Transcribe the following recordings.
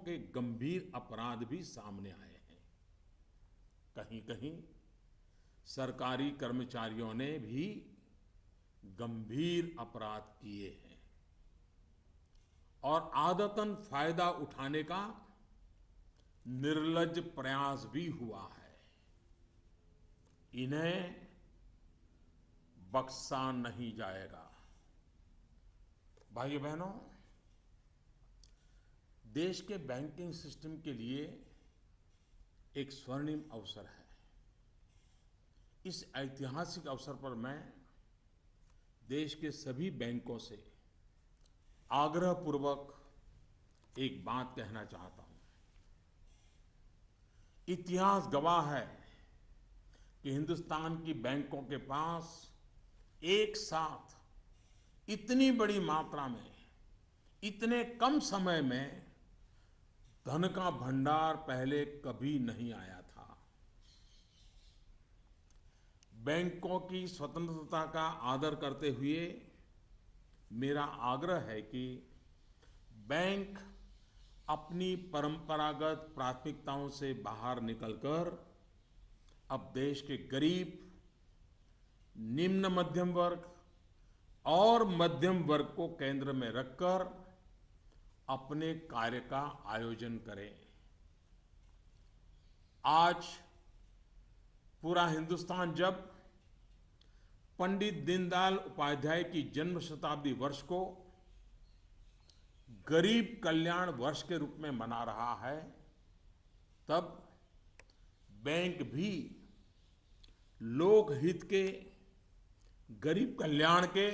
के गंभीर अपराध भी सामने आए हैं। कहीं कहीं सरकारी कर्मचारियों ने भी गंभीर अपराध किए हैं और आदतन फायदा उठाने का निर्लज्ज प्रयास भी हुआ है। इन्हें बख्शा नहीं जाएगा। भाइयों बहनों, देश के बैंकिंग सिस्टम के लिए एक स्वर्णिम अवसर है। इस ऐतिहासिक अवसर पर मैं देश के सभी बैंकों से आग्रहपूर्वक एक बात कहना चाहता हूं। इतिहास गवाह है कि हिंदुस्तान की बैंकों के पास एक साथ इतनी बड़ी मात्रा में, इतने कम समय में धन का भंडार पहले कभी नहीं आया था। बैंकों की स्वतंत्रता का आदर करते हुए मेरा आग्रह है कि बैंक अपनी परंपरागत प्राथमिकताओं से बाहर निकलकर अब देश के गरीब, निम्न मध्यम वर्ग और मध्यम वर्ग को केंद्र में रखकर अपने कार्य का आयोजन करें। आज पूरा हिंदुस्तान जब पंडित दीनदयाल उपाध्याय की जन्म शताब्दी वर्ष को गरीब कल्याण वर्ष के रूप में मना रहा है, तब बैंक भी लोकहित के, गरीब कल्याण के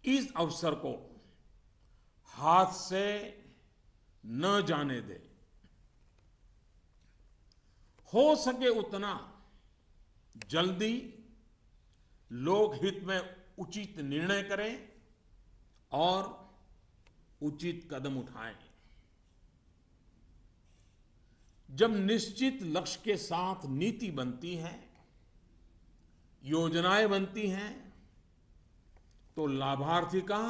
इस अवसर को हाथ से न जाने दे। हो सके उतना जल्दी लोकहित में उचित निर्णय करें और उचित कदम उठाएं। जब निश्चित लक्ष्य के साथ नीति बनती है, योजनाएं बनती हैं, तो लाभार्थी का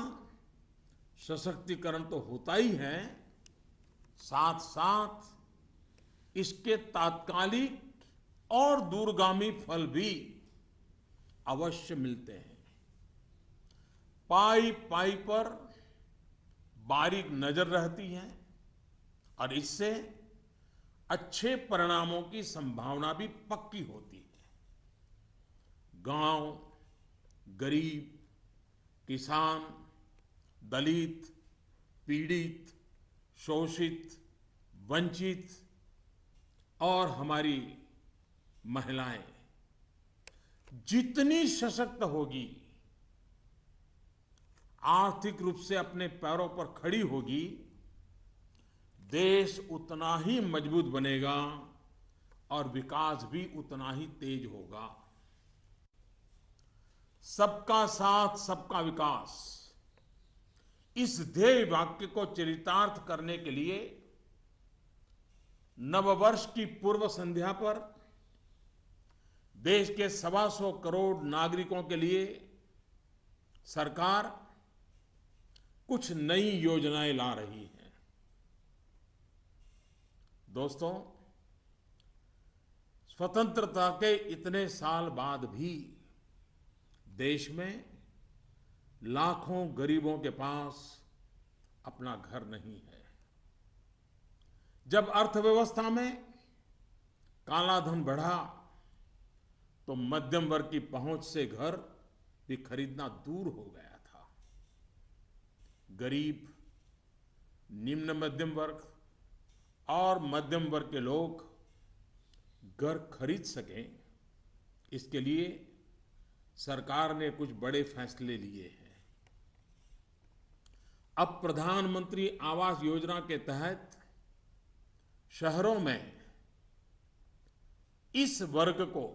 सशक्तिकरण तो होता ही है, साथ साथ इसके तात्कालिक और दूरगामी फल भी अवश्य मिलते हैं। पाई पाई पर बारीक नजर रहती है और इससे अच्छे परिणामों की संभावना भी पक्की होती है। गांव, गरीब, किसान, दलित, पीड़ित, शोषित, वंचित और हमारी महिलाएं जितनी सशक्त होगी, आर्थिक रूप से अपने पैरों पर खड़ी होगी, देश उतना ही मजबूत बनेगा और विकास भी उतना ही तेज होगा। सबका साथ, सबका विकास, इस ध्येय वाक्य को चरितार्थ करने के लिए नववर्ष की पूर्व संध्या पर देश के 125 करोड़ नागरिकों के लिए सरकार कुछ नई योजनाएं ला रही है। दोस्तों, स्वतंत्रता के इतने साल बाद भी देश में लाखों गरीबों के पास अपना घर नहीं है। जब अर्थव्यवस्था में काला धन बढ़ा तो मध्यम वर्ग की पहुंच से घर भी खरीदना दूर हो गया था। गरीब, निम्न मध्यम वर्ग और मध्यम वर्ग के लोग घर खरीद सकें, इसके लिए सरकार ने कुछ बड़े फैसले लिए हैं। अब प्रधानमंत्री आवास योजना के तहत शहरों में इस वर्ग को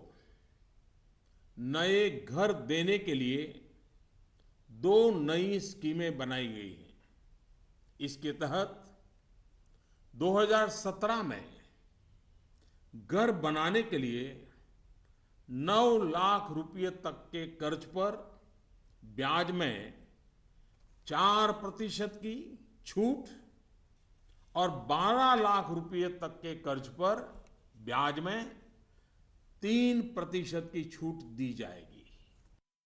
नए घर देने के लिए 2 नई स्कीमें बनाई गई हैं। इसके तहत 2017 में घर बनाने के लिए 9 लाख रुपए तक के कर्ज पर ब्याज में 4% की छूट और 12 लाख रुपए तक के कर्ज पर ब्याज में 3% की छूट दी जाएगी।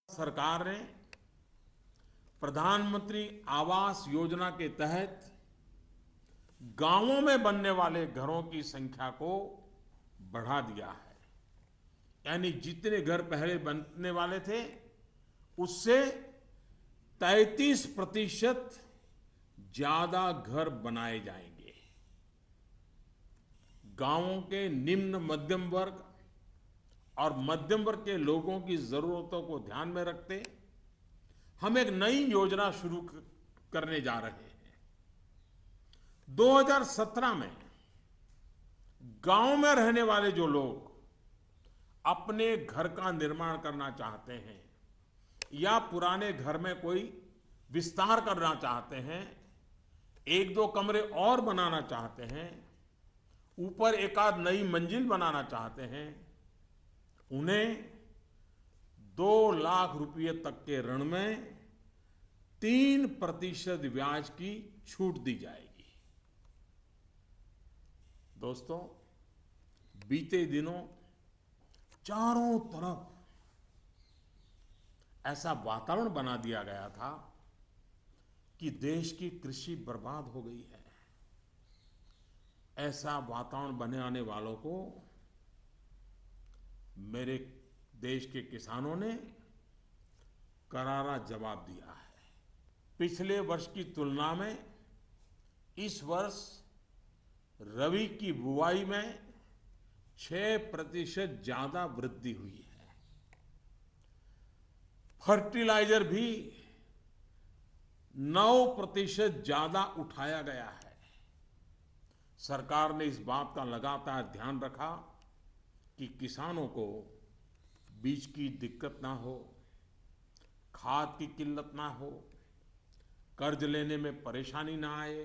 सरकार ने प्रधानमंत्री आवास योजना के तहत गांवों में बनने वाले घरों की संख्या को बढ़ा दिया है। यानी जितने घर पहले बनने वाले थे उससे 33% ज्यादा घर बनाए जाएंगे। गांवों के निम्न मध्यम वर्ग और मध्यम वर्ग के लोगों की जरूरतों को ध्यान में रखते हम एक नई योजना शुरू करने जा रहे हैं। 2017 में गांव में रहने वाले जो लोग अपने घर का निर्माण करना चाहते हैं या पुराने घर में कोई विस्तार करना चाहते हैं, एक दो कमरे और बनाना चाहते हैं, ऊपर एक आध नई मंजिल बनाना चाहते हैं, उन्हें 2 लाख रुपए तक के ऋण में 3% ब्याज की छूट दी जाएगी। दोस्तों, बीते दिनों चारों तरफ ऐसा वातावरण बना दिया गया था कि देश की कृषि बर्बाद हो गई है। ऐसा वातावरण बनाने वालों को मेरे देश के किसानों ने करारा जवाब दिया है। पिछले वर्ष की तुलना में इस वर्ष रबी की बुआई में 6% ज्यादा वृद्धि हुई है। फर्टिलाइजर भी 9% ज्यादा उठाया गया है। सरकार ने इस बात का लगातार ध्यान रखा कि किसानों को बीज की दिक्कत ना हो, खाद की किल्लत ना हो, कर्ज लेने में परेशानी ना आए।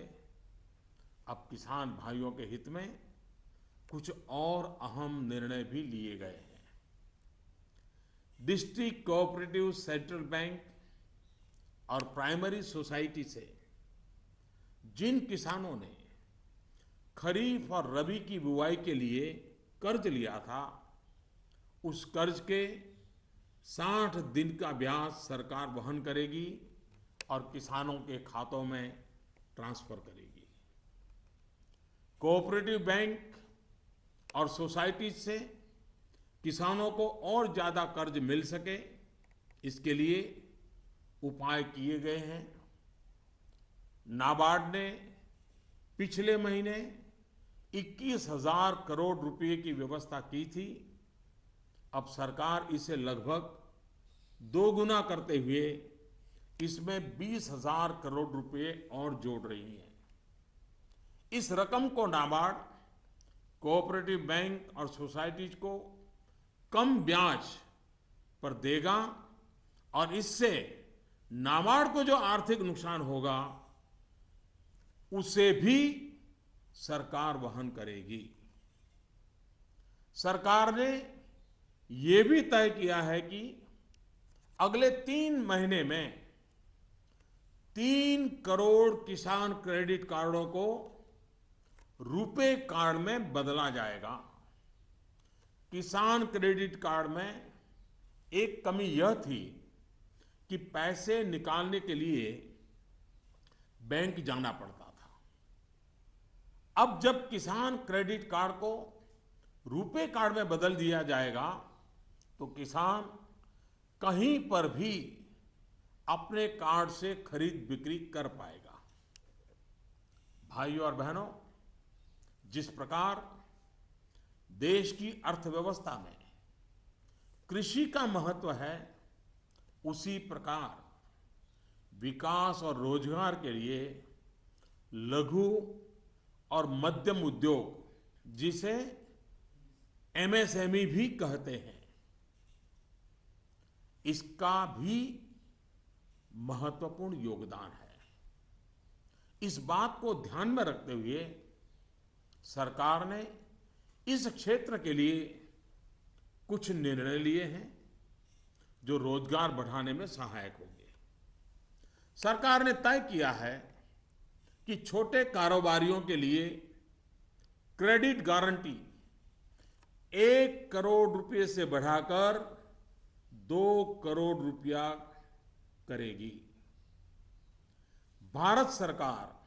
अब किसान भाइयों के हित में कुछ और अहम निर्णय भी लिए गए हैं। डिस्ट्रिक्ट कोऑपरेटिव सेंट्रल बैंक और प्राइमरी सोसाइटी से जिन किसानों ने खरीफ और रबी की बुआई के लिए कर्ज लिया था, उस कर्ज के 60 दिन का ब्याज सरकार वहन करेगी और किसानों के खातों में ट्रांसफर करेगी। कोऑपरेटिव बैंक और सोसाइटी से किसानों को और ज्यादा कर्ज मिल सके, इसके लिए उपाय किए गए हैं। नाबार्ड ने पिछले महीने 21,000 करोड़ रुपए की व्यवस्था की थी। अब सरकार इसे लगभग 2 गुना करते हुए इसमें 20,000 करोड़ रुपए और जोड़ रही है। इस रकम को नाबार्ड कोऑपरेटिव बैंक और सोसाइटीज को कम ब्याज पर देगा और इससे नाबार्ड को जो आर्थिक नुकसान होगा उसे भी सरकार वहन करेगी। सरकार ने यह भी तय किया है कि अगले 3 महीने में 3 करोड़ किसान क्रेडिट कार्डों को रुपे कार्ड में बदला जाएगा। किसान क्रेडिट कार्ड में एक कमी यह थी कि पैसे निकालने के लिए बैंक जाना पड़ता था। अब जब किसान क्रेडिट कार्ड को रुपे कार्ड में बदल दिया जाएगा तो किसान कहीं पर भी अपने कार्ड से खरीद बिक्री कर पाएगा। भाइयों और बहनों, जिस प्रकार देश की अर्थव्यवस्था में कृषि का महत्व है, उसी प्रकार विकास और रोजगार के लिए लघु और मध्यम उद्योग, जिसे एमएसएमई भी कहते हैं, इसका भी महत्वपूर्ण योगदान है। इस बात को ध्यान में रखते हुए सरकार ने इस क्षेत्र के लिए कुछ निर्णय लिए हैं जो रोजगार बढ़ाने में सहायक होंगे। सरकार ने तय किया है कि छोटे कारोबारियों के लिए क्रेडिट गारंटी 1 करोड़ रुपए से बढ़ाकर 2 करोड़ रुपया करेगी। भारत सरकार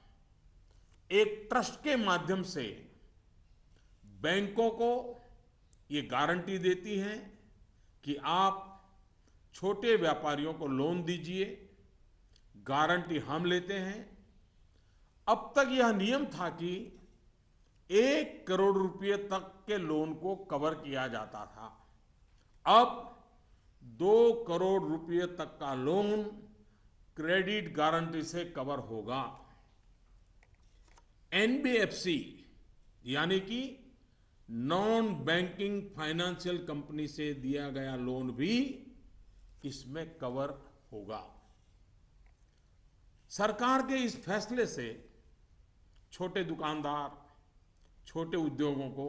एक ट्रस्ट के माध्यम से बैंकों को ये गारंटी देती है कि आप छोटे व्यापारियों को लोन दीजिए, गारंटी हम लेते हैं। अब तक यह नियम था कि 1 करोड़ रुपए तक के लोन को कवर किया जाता था। अब 2 करोड़ रुपए तक का लोन क्रेडिट गारंटी से कवर होगा। एनबीएफसी यानी कि नॉन बैंकिंग फाइनेंशियल कंपनी से दिया गया लोन भी इसमें कवर होगा। सरकार के इस फैसले से छोटे दुकानदार, छोटे उद्योगों को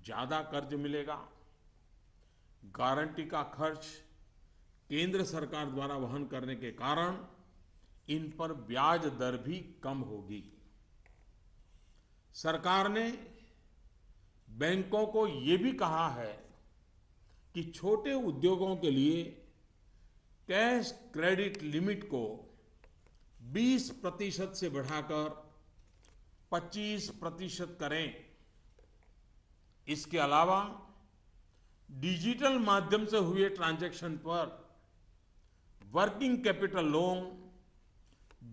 ज्यादा कर्ज मिलेगा। गारंटी का खर्च केंद्र सरकार द्वारा वहन करने के कारण इन पर ब्याज दर भी कम होगी। सरकार ने बैंकों को ये भी कहा है कि छोटे उद्योगों के लिए कैश क्रेडिट लिमिट को 20% से बढ़ाकर 25% करें। इसके अलावा डिजिटल माध्यम से हुए ट्रांजैक्शन पर वर्किंग कैपिटल लोन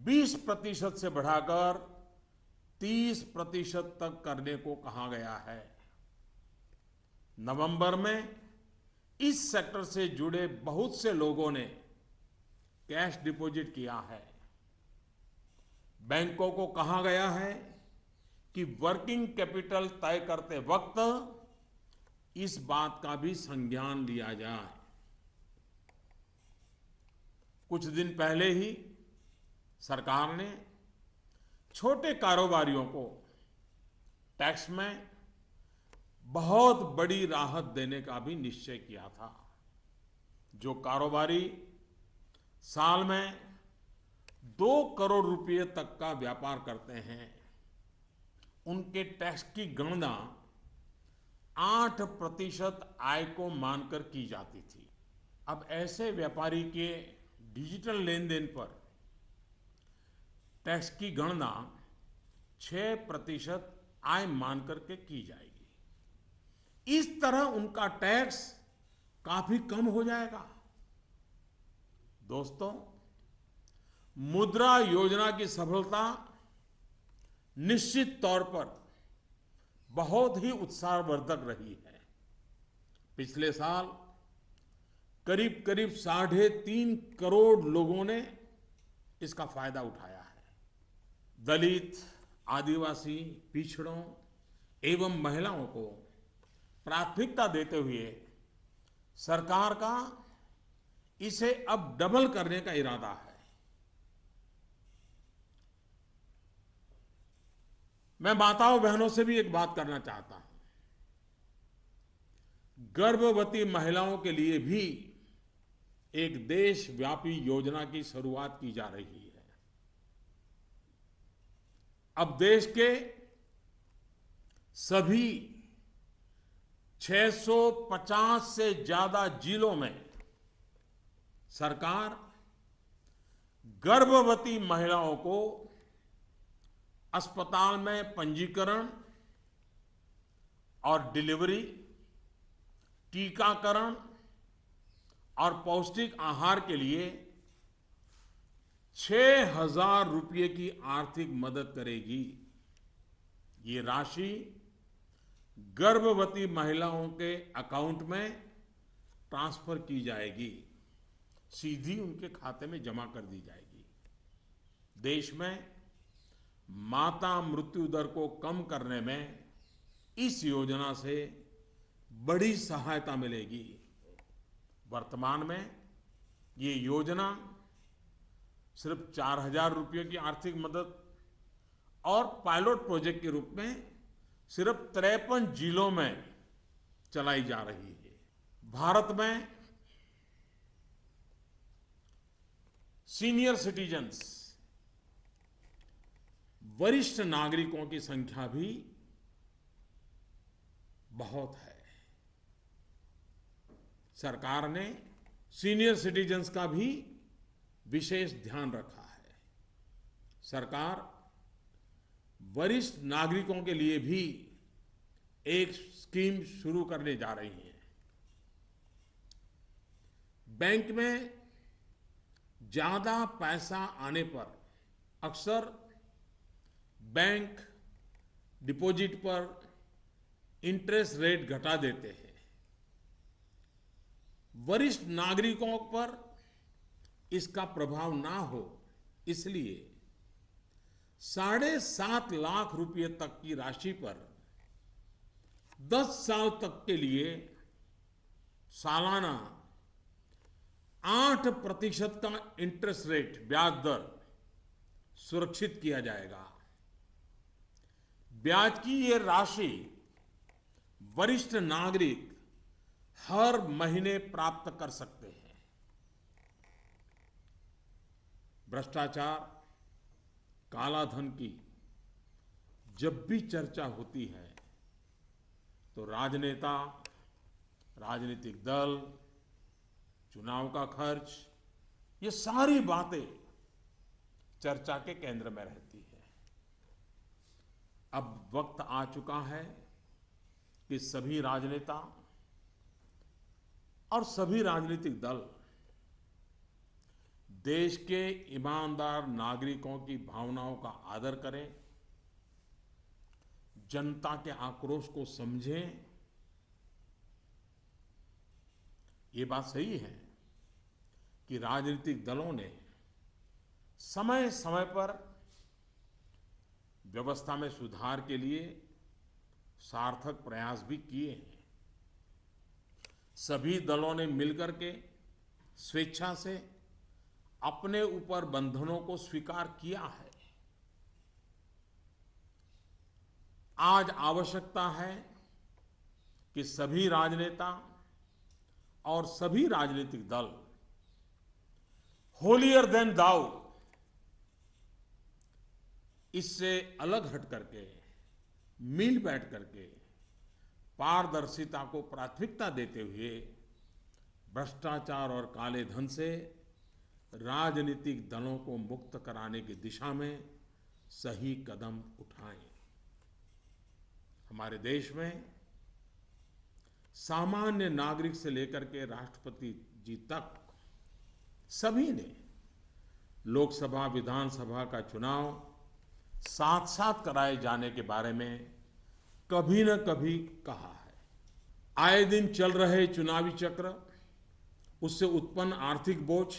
20% से बढ़ाकर 30% तक करने को कहा गया है। नवंबर में इस सेक्टर से जुड़े बहुत से लोगों ने कैश डिपॉजिट किया है। बैंकों को कहा गया है कि वर्किंग कैपिटल तय करते वक्त इस बात का भी संज्ञान लिया जाए। कुछ दिन पहले ही सरकार ने छोटे कारोबारियों को टैक्स में बहुत बड़ी राहत देने का भी निश्चय किया था। जो कारोबारी साल में 2 करोड़ रुपए तक का व्यापार करते हैं, उनके टैक्स की गणना 8% आय को मानकर की जाती थी। अब ऐसे व्यापारी के डिजिटल लेन देन पर टैक्स की गणना 6% आय मानकर के की जाएगी। इस तरह उनका टैक्स काफी कम हो जाएगा। दोस्तों, मुद्रा योजना की सफलता निश्चित तौर पर बहुत ही उत्साहवर्धक रही है। पिछले साल करीब करीब 3.5 करोड़ लोगों ने इसका फायदा उठाया है। दलित, आदिवासी, पिछड़ों एवं महिलाओं को प्राथमिकता देते हुए सरकार का इसे अब डबल करने का इरादा है। मैं माताओं बहनों से भी एक बात करना चाहता हूं। गर्भवती महिलाओं के लिए भी एक देशव्यापी योजना की शुरुआत की जा रही है। अब देश के सभी 650 से ज्यादा जिलों में सरकार गर्भवती महिलाओं को अस्पताल में पंजीकरण और डिलीवरी, टीकाकरण और पौष्टिक आहार के लिए 6,000 रुपये की आर्थिक मदद करेगी। ये राशि गर्भवती महिलाओं के अकाउंट में ट्रांसफर की जाएगी, सीधी उनके खाते में जमा कर दी जाएगी। देश में माता मृत्यु दर को कम करने में इस योजना से बड़ी सहायता मिलेगी। वर्तमान में ये योजना सिर्फ 4,000 रुपये की आर्थिक मदद और पायलट प्रोजेक्ट के रूप में सिर्फ 53 जिलों में चलाई जा रही है। भारत में सीनियर सिटीजन्स, वरिष्ठ नागरिकों की संख्या भी बहुत है। सरकार ने सीनियर सिटीजन्स का भी विशेष ध्यान रखा है। सरकार वरिष्ठ नागरिकों के लिए भी एक स्कीम शुरू करने जा रही है। बैंक में ज्यादा पैसा आने पर अक्सर बैंक डिपॉजिट पर इंटरेस्ट रेट घटा देते हैं। वरिष्ठ नागरिकों पर इसका प्रभाव ना हो, इसलिए 7.5 लाख रुपए तक की राशि पर 10 साल तक के लिए सालाना 8% का इंटरेस्ट रेट ब्याज दर सुरक्षित किया जाएगा। ब्याज की ये राशि वरिष्ठ नागरिक हर महीने प्राप्त कर सकते हैं। भ्रष्टाचार, कालाधन की जब भी चर्चा होती है तो राजनेता, राजनीतिक दल, चुनाव का खर्च, ये सारी बातें चर्चा के केंद्र में रहती है। अब वक्त आ चुका है कि सभी राजनेता और सभी राजनीतिक दल देश के ईमानदार नागरिकों की भावनाओं का आदर करें, जनता के आक्रोश को समझें। ये बात सही है कि राजनीतिक दलों ने समय समय पर व्यवस्था में सुधार के लिए सार्थक प्रयास भी किए हैं। सभी दलों ने मिलकर के स्वेच्छा से अपने ऊपर बंधनों को स्वीकार किया है। आज आवश्यकता है कि सभी राजनेता और सभी राजनीतिक दल होलियर देन दाऊ इससे अलग हट करके, मिल बैठ करके पारदर्शिता को प्राथमिकता देते हुए भ्रष्टाचार और काले धन से राजनीतिक दलों को मुक्त कराने की दिशा में सही कदम उठाएं। हमारे देश में सामान्य नागरिक से लेकर के राष्ट्रपति जी तक सभी ने लोकसभा, विधानसभा का चुनाव साथ साथ कराए जाने के बारे में कभी न कभी कहा है। आए दिन चल रहे चुनावी चक्र, उससे उत्पन्न आर्थिक बोझ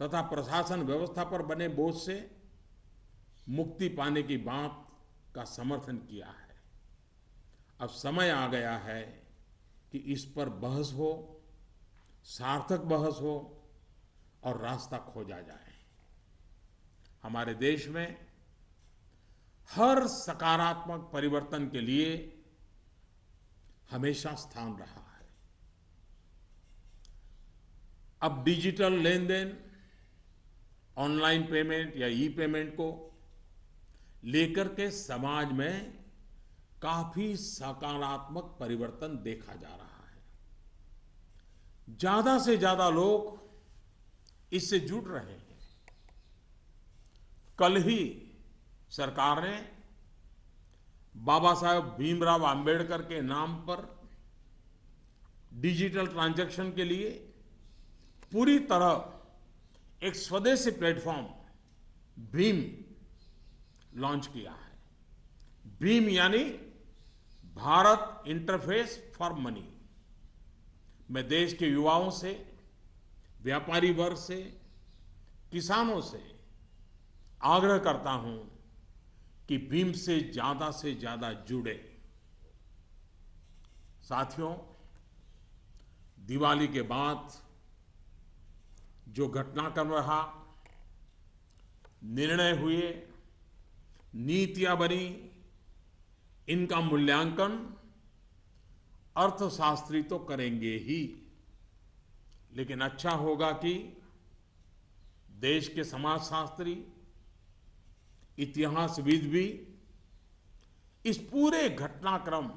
तथा प्रशासन व्यवस्था पर बने बोझ से मुक्ति पाने की बात का समर्थन किया है। अब समय आ गया है कि इस पर बहस हो, सार्थक बहस हो और रास्ता खोजा जाए। हमारे देश में हर सकारात्मक परिवर्तन के लिए हमेशा स्थान रहा है। अब डिजिटल लेन देन, ऑनलाइन पेमेंट या ई पेमेंट को लेकर के समाज में काफी सकारात्मक परिवर्तन देखा जा रहा है। ज्यादा से ज्यादा लोग इससे जुड़ रहे हैं। कल ही सरकार ने बाबा साहेब भीमराव अंबेडकर के नाम पर डिजिटल ट्रांजैक्शन के लिए पूरी तरह एक स्वदेशी प्लेटफॉर्म भीम लॉन्च किया है। भीम यानी भारत इंटरफेस फॉर मनी। मैं देश के युवाओं से, व्यापारी वर्ग से, किसानों से आग्रह करता हूं कि भीम से ज्यादा जुड़े। साथियों, दिवाली के बाद जो घटनाक्रम रहा, निर्णय हुए, नीतियां बनी, इनका मूल्यांकन अर्थशास्त्री तो करेंगे ही, लेकिन अच्छा होगा कि देश के समाजशास्त्री इतिहासविद भी इस पूरे घटनाक्रम,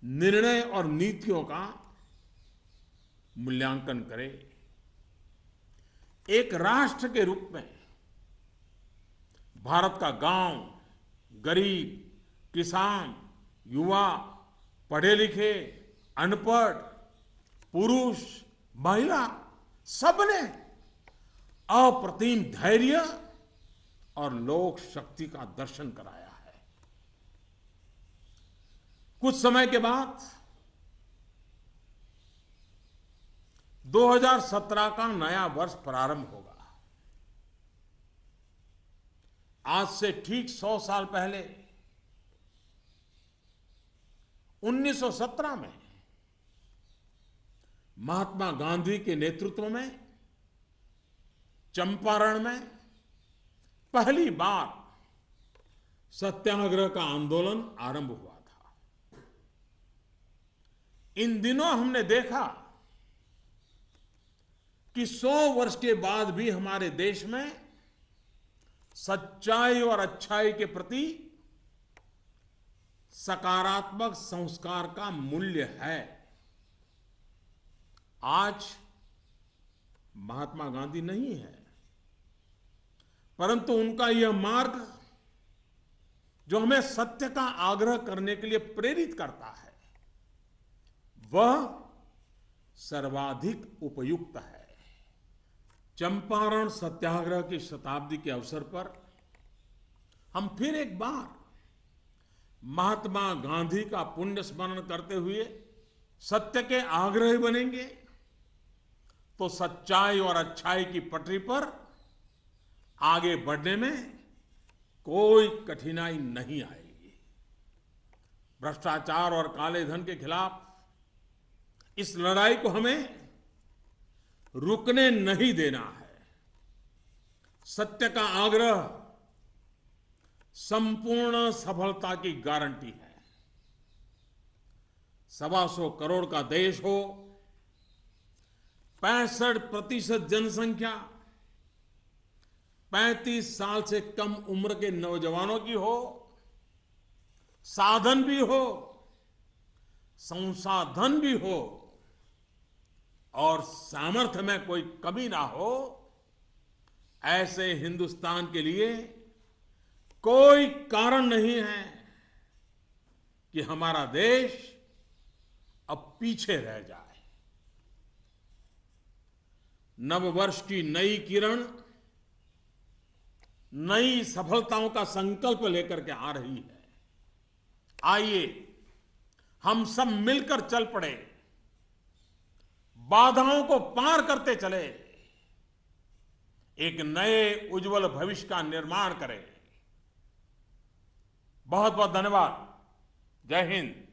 निर्णय और नीतियों का मूल्यांकन करें। एक राष्ट्र के रूप में भारत का गांव, गरीब, किसान, युवा, पढ़े लिखे, अनपढ़, पुरुष, महिला, सबने अप्रतिम धैर्य और लोक शक्ति का दर्शन कराया है। कुछ समय के बाद 2017 का नया वर्ष प्रारंभ होगा। आज से ठीक 100 साल पहले 1917 में महात्मा गांधी के नेतृत्व में चंपारण में पहली बार सत्याग्रह का आंदोलन आरंभ हुआ था। इन दिनों हमने देखा कि 100 वर्ष के बाद भी हमारे देश में सच्चाई और अच्छाई के प्रति सकारात्मक संस्कार का मूल्य है। आज महात्मा गांधी नहीं है, परंतु उनका यह मार्ग जो हमें सत्य का आग्रह करने के लिए प्रेरित करता है, वह सर्वाधिक उपयुक्त है। चंपारण सत्याग्रह की शताब्दी के अवसर पर हम फिर एक बार महात्मा गांधी का पुण्य स्मरण करते हुए सत्य के आग्रही बनेंगे तो सच्चाई और अच्छाई की पटरी पर आगे बढ़ने में कोई कठिनाई नहीं आएगी। भ्रष्टाचार और काले धन के खिलाफ इस लड़ाई को हमें रुकने नहीं देना है। सत्य का आग्रह संपूर्ण सफलता की गारंटी है। 125 करोड़ का देश हो, 65% जनसंख्या 35 साल से कम उम्र के नौजवानों की हो, साधन भी हो, संसाधन भी हो और सामर्थ्य में कोई कमी ना हो, ऐसे हिंदुस्तान के लिए कोई कारण नहीं है कि हमारा देश अब पीछे रह जाए। नववर्ष की नई किरण नई सफलताओं का संकल्प लेकर के आ रही है। आइए हम सब मिलकर चल पड़े, बाधाओं को पार करते चले, एक नए उज्जवल भविष्य का निर्माण करें। बहुत बहुत धन्यवाद। जय हिंद।